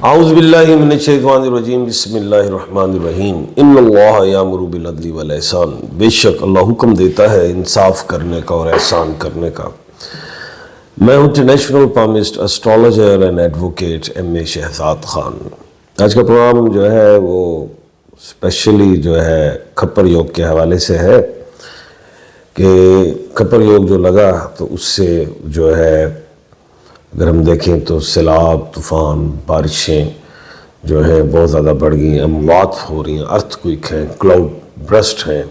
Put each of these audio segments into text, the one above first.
اعوذ باللہ من الشیطان الرجیم بسم اللہ الرحمن الرحیم ان اللہ یامر بالعدل والاحسان، بے شک اللہ حکم دیتا ہے انصاف کرنے کا اور احسان کرنے کا۔ میں ہوں international palmist astrologer and advocate MA. Shahzad Khan. آج کا پروگرام جو ہے وہ اسپیشلی جو ہے کھپر یوگ کے حوالے سے ہے کہ کھپر یوگ جو لگا تو اس سے جو ہے اگر ہم دیکھیں تو سیلاب، طوفان، بارشیں جو ہیں بہت زیادہ بڑھ گئی، اموات ہو رہی ہیں، ارتھ کوئک ہیں، کلاؤڈ برسٹ ہیں۔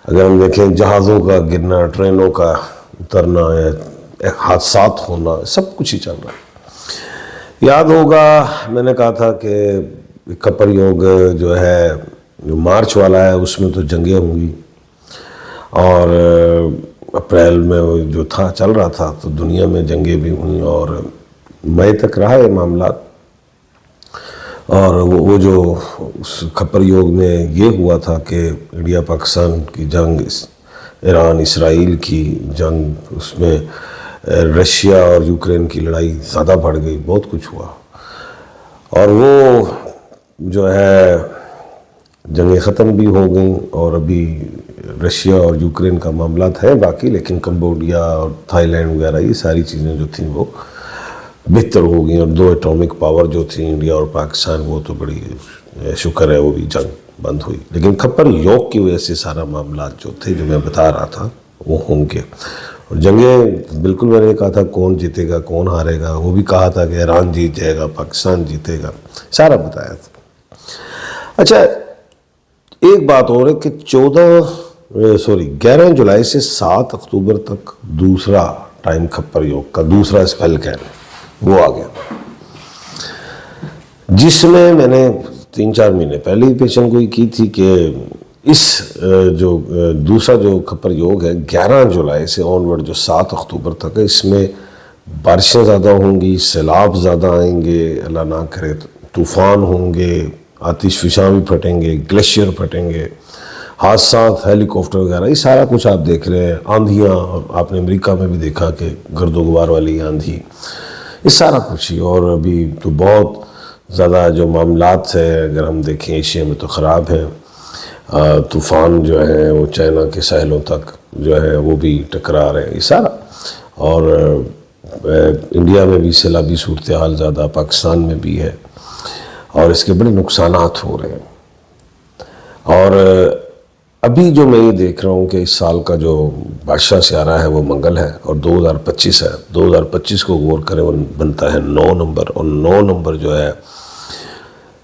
اگر ہم دیکھیں جہازوں کا گرنا، ٹرینوں کا اترنا، حادثات ہونا، سب کچھ ہی چل رہا ہے۔ یاد ہوگا میں نے کہا تھا کہ کھپر یوگ جو ہے جو مارچ والا ہے اس میں تو جنگیں ہوں گی، اور اپریل میں جو تھا چل رہا تھا تو دنیا میں جنگیں بھی ہوئیں اور مئی تک رہا یہ معاملات۔ اور وہ جو اس کھپر یوگ میں یہ ہوا تھا کہ انڈیا پاکستان کی جنگ، ایران اسرائیل کی جنگ، اس میں رشیا اور یوکرین کی لڑائی زیادہ بڑھ گئی، بہت کچھ ہوا، اور وہ جو ہے جنگیں ختم بھی ہو گئیں، اور ابھی رشیا اور یوکرین کا معاملات ہیں باقی، لیکن کمبوڈیا اور تھائی لینڈ وغیرہ یہ ساری چیزیں جو تھیں وہ بہتر ہو گئیں، اور دو ایٹامک پاور جو تھیں انڈیا اور پاکستان، وہ تو بڑی شکر ہے وہ بھی جنگ بند ہوئی۔ لیکن کھپر یوگ کی وجہ سے سارا معاملات جو تھے جو میں بتا رہا تھا وہ ہوں گے، اور جنگیں بالکل میں نے کہا تھا کون جیتے گا کون ہارے گا، وہ بھی کہا تھا کہ ایران جیت جائے گا، پاکستان جیتے گا، سارا بتایا تھا۔ اچھا ایک بات اور ہے کہ 11 جولائی سے 7 اکتوبر تک دوسرا ٹائم کھپر یوگ کا دوسرا اسپیل کہہ رہے وہ آ گیا، جس میں میں نے 3-4 مہینے پہلے ہی پیشن گوئی کی تھی کہ اس جو دوسرا جو کھپر یوگ ہے 11 جولائی سے آنورڈ جو 7 اکتوبر تک ہے، اس میں بارشیں زیادہ ہوں گی، سیلاب زیادہ آئیں گے، اللہ نہ کرے طوفان ہوں گے، آتش فشاں بھی پھٹیں گے، گلیشیئر پھٹیں گے، حادثات، ہیلی کاپٹر وغیرہ، یہ سارا کچھ آپ دیکھ رہے ہیں، آندھیاں، آپ نے امریکہ میں بھی دیکھا کہ گرد و غبار والی آندھی، یہ سارا کچھ ہی۔ اور ابھی تو بہت زیادہ جو معاملات ہے اگر ہم دیکھیں ایشیا میں تو خراب ہیں، طوفان جو ہے وہ چائنا کے ساحلوں تک جو ہے وہ بھی ٹکرا رہے ہیں، یہ سارا، اور انڈیا میں بھی سیلابی صورتحال زیادہ، پاکستان میں بھی ہے، اور اس کے بڑے نقصانات ہو رہے ہیں۔ اور ابھی جو میں یہ دیکھ رہا ہوں کہ اس سال کا جو بادشاہ سیارہ ہے وہ منگل ہے، اور 2025 ہے، 2025 کو غور کریں وہ بنتا ہے 9 نمبر، اور 9 نمبر جو ہے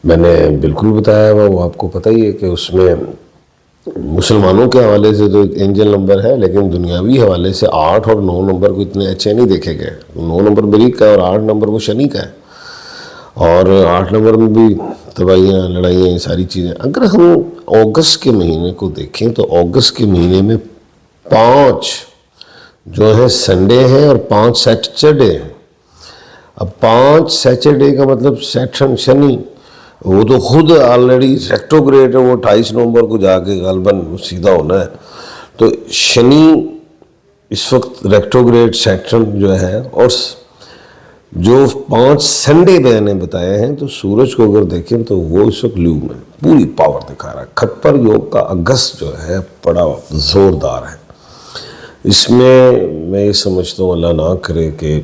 میں نے بالکل بتایا ہوا، وہ آپ کو پتہ ہی ہے کہ اس میں مسلمانوں کے حوالے سے تو ایک اینجل نمبر ہے، لیکن دنیاوی حوالے سے 8 اور 9 نمبر کو اتنے اچھے نہیں دیکھے گئے۔ 9 نمبر مریخ کا ہے اور 8 نمبر وہ شنی کا ہے، اور 8 نمبر میں بھی تباہیاں، لڑائیاں، یہ ساری چیزیں۔ اگر ہم اگست کے مہینے کو دیکھیں تو اگست کے مہینے میں 5 جو ہے سنڈے ہیں اور 5 سیٹرڈے ہیں۔ اب 5 سیٹرڈے کا مطلب سیٹرن شنی وہ تو خود آلریڈی ریٹروگریڈ ہے، وہ 28 نومبر کو جا کے غالباً سیدھا ہونا ہے، تو شنی اس وقت ریٹروگریڈ سیٹرن جو ہے، اور جو 5 سنڈے میں نے بتایا ہیں تو سورج کو اگر دیکھیں تو وہ اس وقت لیو میں پوری پاور دکھا رہا ہے۔ کھپر یوگ کا اگست جو ہے بڑا زوردار ہے، اس میں یہ سمجھتا ہوں اللہ نہ کرے کہ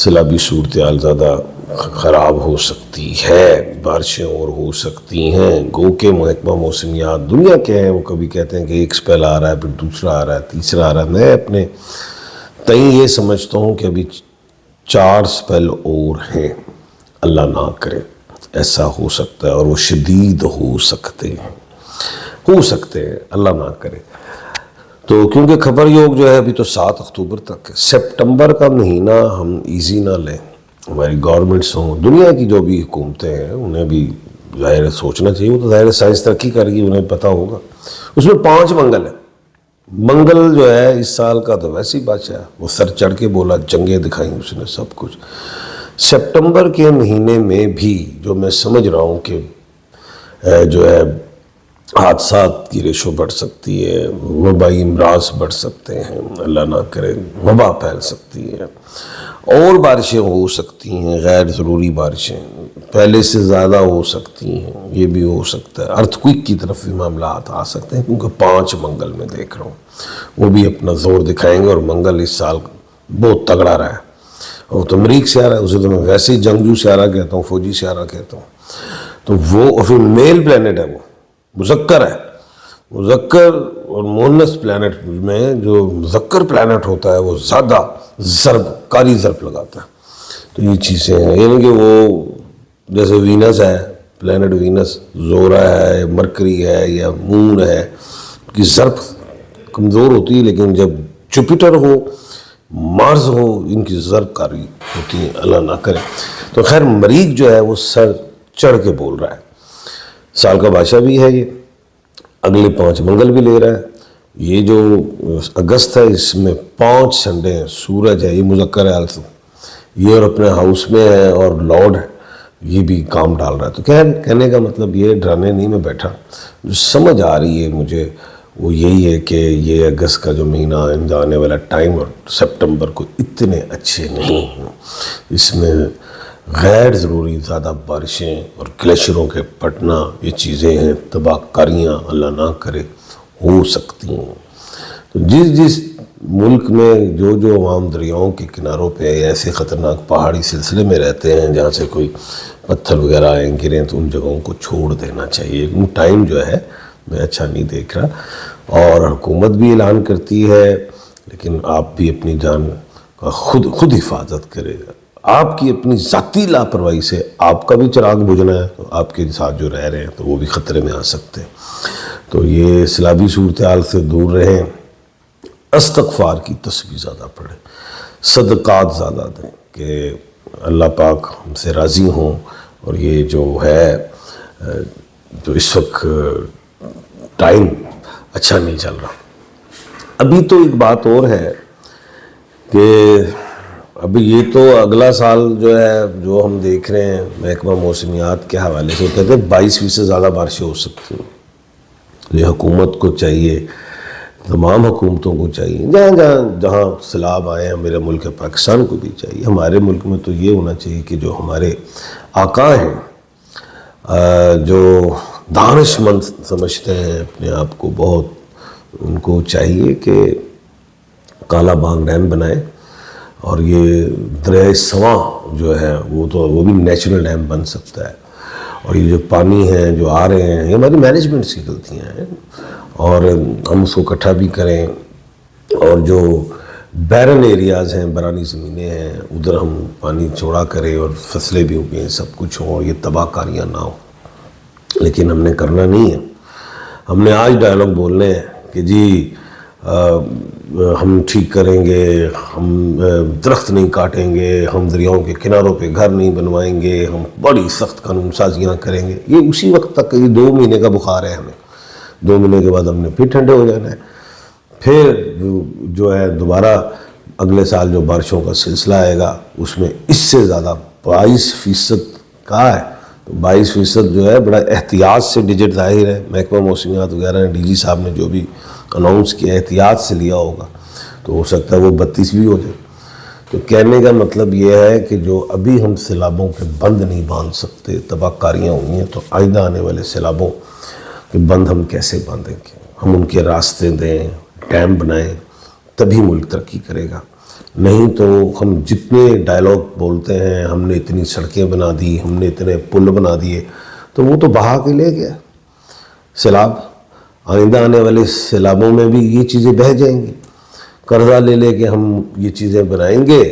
سیلابی صورتحال زیادہ خراب ہو سکتی ہے، بارشیں اور ہو سکتی ہیں، گو کہ محکمہ موسمیات دنیا کے ہیں وہ کبھی کہتے ہیں کہ ایک اسپیل آ رہا ہے، پھر دوسرا آ رہا ہے، تیسرا آ رہا ہے۔ میں اپنے تئیں یہ سمجھتا ہوں کہ ابھی 4 اسپیل اور ہیں، اللہ نہ کرے ایسا ہو سکتا ہے، اور وہ شدید ہو سکتے ہیں، اللہ نہ کرے۔ تو کیونکہ کھپر یوگ جو ہے ابھی تو 7 اکتوبر تک ہے، سپٹمبر کا مہینہ ہم ایزی نہ لیں، ہماری گورنمنٹس ہوں، دنیا کی جو بھی حکومتیں ہیں انہیں بھی ظاہر سوچنا چاہیے، وہ تو ظاہر سائنس ترقی کر رہی ہے، انہیں پتہ ہوگا۔ اس میں 5 منگل ہیں، منگل جو ہے اس سال کا تو ویسے ہی بادشاہ ہے، وہ سر چڑھ کے بولا، جنگیں دکھائیں اس نے، سب کچھ۔ سپٹمبر کے مہینے میں بھی جو میں سمجھ رہا ہوں کہ جو ہے حادثات کی ریشو بڑھ سکتی ہے، وبائی امراض بڑھ سکتے ہیں، اللہ نہ کرے وبا پھیل سکتی ہے، اور بارشیں ہو سکتی ہیں، غیر ضروری بارشیں، پہلے سے زیادہ ہو سکتی ہیں، یہ بھی ہو سکتا ہے، ارتھکوئک کی طرف بھی معاملات آ سکتے ہیں، کیونکہ 5 منگل میں دیکھ رہا ہوں وہ بھی اپنا زور دکھائیں گے، اور منگل اس سال بہت تگڑا رہا ہے، اور تو مریخ سے آ رہا ہے، اسے تو میں ویسے ہی جنگجو سیارہ کہتا ہوں، فوجی سیارہ کہتا ہوں، تو وہ اور پھر میل پلانٹ ہے، وہ مذکر ہے، مذکر اور مونس پلانٹ میں جو مذکر پلانٹ ہوتا ہے وہ زیادہ کاری ضرب لگاتا ہے، تو یہ چیزیں ہیں، یعنی کہ وہ جیسے وینس ہے، پلانٹ وینس زورا ہے، مرکری ہے یا مون ہے، کی ضرب کمزور ہوتی ہے، لیکن جب جوپیٹر ہو، مارس ہو، ان کی ضرب کاری ہوتی ہے، اللہ نہ کرے۔ تو خیر مریخ جو ہے وہ سر چڑھ کے بول رہا ہے، سال کا بادشاہ بھی ہے، یہ اگلے 5 منگل بھی لے رہا ہے، یہ جو اگست ہے اس میں 5 سنڈے ہیں، سورج ہے، یہ مذکر ہے آلسو، یہ اور اپنے ہاؤس میں ہے، اور لارڈ ہے، یہ بھی کام ڈال رہا ہے۔ تو کہنے کا مطلب یہ ڈرانے نہیں میں بیٹھا، جو سمجھ آ رہی ہے مجھے وہ یہی ہے کہ یہ اگست کا جو مہینہ آنے والا ٹائم اور سپٹمبر کو اتنے اچھے نہیں ہیں، اس میں غیر ضروری زیادہ بارشیں اور گلیشیروں کے پھٹنا، یہ چیزیں ہیں، تباہ کاریاں اللہ نہ کرے ہو سکتی ہیں۔ تو جس ملک میں جو عوام دریاؤں کے کناروں پہ ایسے خطرناک پہاڑی سلسلے میں رہتے ہیں جہاں سے کوئی پتھر وغیرہ آئیں گریں، تو ان جگہوں کو چھوڑ دینا چاہیے، وہ ٹائم جو ہے میں اچھا نہیں دیکھ رہا، اور حکومت بھی اعلان کرتی ہے، لیکن آپ بھی اپنی جان کا خود حفاظت کرے، آپ کی اپنی ذاتی لاپرواہی سے آپ کا بھی چراغ بجھنا ہے، تو آپ کے ساتھ جو رہ رہے ہیں تو وہ بھی خطرے میں آ سکتے ہیں، تو یہ سیلابی صورتحال سے دور رہیں، استغفار کی تسبیح زیادہ پڑھیں، صدقات زیادہ دیں کہ اللہ پاک ہم سے راضی ہوں، اور یہ جو ہے جو اس وقت ٹائم اچھا نہیں چل رہا۔ ابھی تو ایک بات اور ہے کہ ابھی یہ تو اگلا سال جو ہے جو ہم دیکھ رہے ہیں محکمہ موسمیات کے حوالے سے، کہتے ہیں 22% سے زیادہ بارشیں ہو سکتی ہیں۔ یہ حکومت کو چاہیے، تمام حکومتوں کو چاہیے، جہاں سیلاب آئے ہیں، میرے ملک پاکستان کو بھی چاہیے، ہمارے ملک میں تو یہ ہونا چاہیے کہ جو ہمارے آقا ہیں، جو دانش مند سمجھتے ہیں اپنے آپ کو بہت، ان کو چاہیے کہ کالا بانگ ڈیم بنائے، اور یہ دریائے سواں جو ہے وہ بھی نیچرل ڈیم بن سکتا ہے، اور یہ جو پانی ہے جو آ رہے ہیں، یہ ہماری مینجمنٹ کی غلطیاں ہیں، اور ہم اس کو اکٹھا بھی کریں، اور جو بیرن ایریاز ہیں، برانی زمینیں ہیں، ادھر ہم پانی چھوڑا کریں، اور فصلیں بھی اگیں، سب کچھ ہوں، اور یہ تباہ کاریاں نہ ہوں، لیکن ہم نے کرنا نہیں ہے۔ ہم نے آج ڈائلاگ بولنے ہیں کہ جی ہم ٹھیک کریں گے، ہم درخت نہیں کاٹیں گے، ہم دریاؤں کے کناروں پہ گھر نہیں بنوائیں گے، ہم بڑی سخت قانون سازیاں کریں گے، یہ اسی وقت تک، یہ 2 مہینے کا بخار ہے ہمیں، 2 مہینے کے بعد ہم نے پھر ٹھنڈے ہو جانا ہے، پھر جو ہے دوبارہ اگلے سال جو بارشوں کا سلسلہ آئے گا اس میں اس سے زیادہ 22% کہا ہے، 22% جو ہے بڑا احتیاط سے ڈیجٹ ظاہر ہے، محکمہ موسمیات وغیرہ نے، ڈی جی صاحب نے جو بھی اناؤنس کیا احتیاط سے لیا ہوگا، تو ہو سکتا ہے وہ 32 بھی ہو جائے۔ تو کہنے کا مطلب یہ ہے کہ جو ابھی ہم سیلابوں کے بند نہیں باندھ سکتے، تباہ کاریاں ہوئی ہیں، تو آئندہ آنے والے سیلابوں کے بند ہم کیسے باندھیں گے؟ ہم ان کے راستے دیں، ڈیم بنائیں، تبھی ملک ترقی کرے گا، نہیں تو ہم جتنے ڈائلاگ بولتے ہیں، ہم نے اتنی سڑکیں بنا دی، ہم نے اتنے پل بنا دیے، تو وہ تو بہا کے لے گیا سیلاب، آئندہ آنے والے سیلابوں میں بھی یہ چیزیں بہہ جائیں گی، قرضہ لے کے ہم یہ چیزیں بنائیں گے،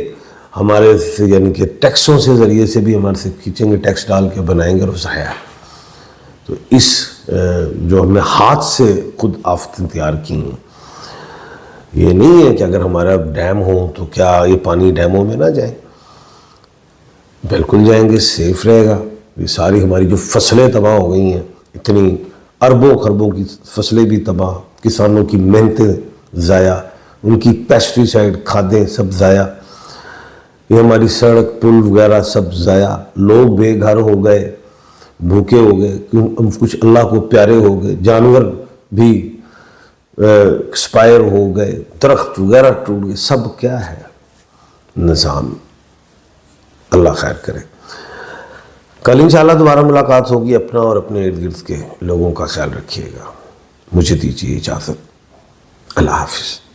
ہمارے سے یعنی کہ ٹیکسوں سے ذریعے سے بھی ہمارے سے کھینچیں گے، ٹیکس ڈال کے بنائیں گے، اور ضائع۔ تو اس جو ہم نے ہاتھ سے خود آفتیں تیار کی ہیں، یہ نہیں ہے کہ اگر ہمارا ڈیم ہو تو کیا یہ پانی ڈیموں میں نہ جائے، بالکل جائیں گے، سیف رہے گا۔ یہ ساری ہماری جو فصلیں تباہ ہو گئی ہیں، اتنی اربوں خربوں کی فصلیں بھی تباہ، کسانوں کی محنتیں ضائع، ان کی پیسٹی سائڈ کھادیں سب ضائع، یہ ہماری سڑک پل وغیرہ سب ضائع، لوگ بے گھر ہو گئے، بھوکے ہو گئے، ہم کچھ اللہ کو پیارے ہو گئے، جانور بھی ایکسپائر ہو گئے، درخت وغیرہ ٹوٹ گئے، سب کیا ہے؟ نظام۔ اللہ خیر کرے۔ کل انشاءاللہ دوبارہ ملاقات ہوگی. اپنا اور اپنے ارد گرد کے لوگوں کا خیال رکھیے گا. مجھے دیجیے اجازت. اللہ حافظ.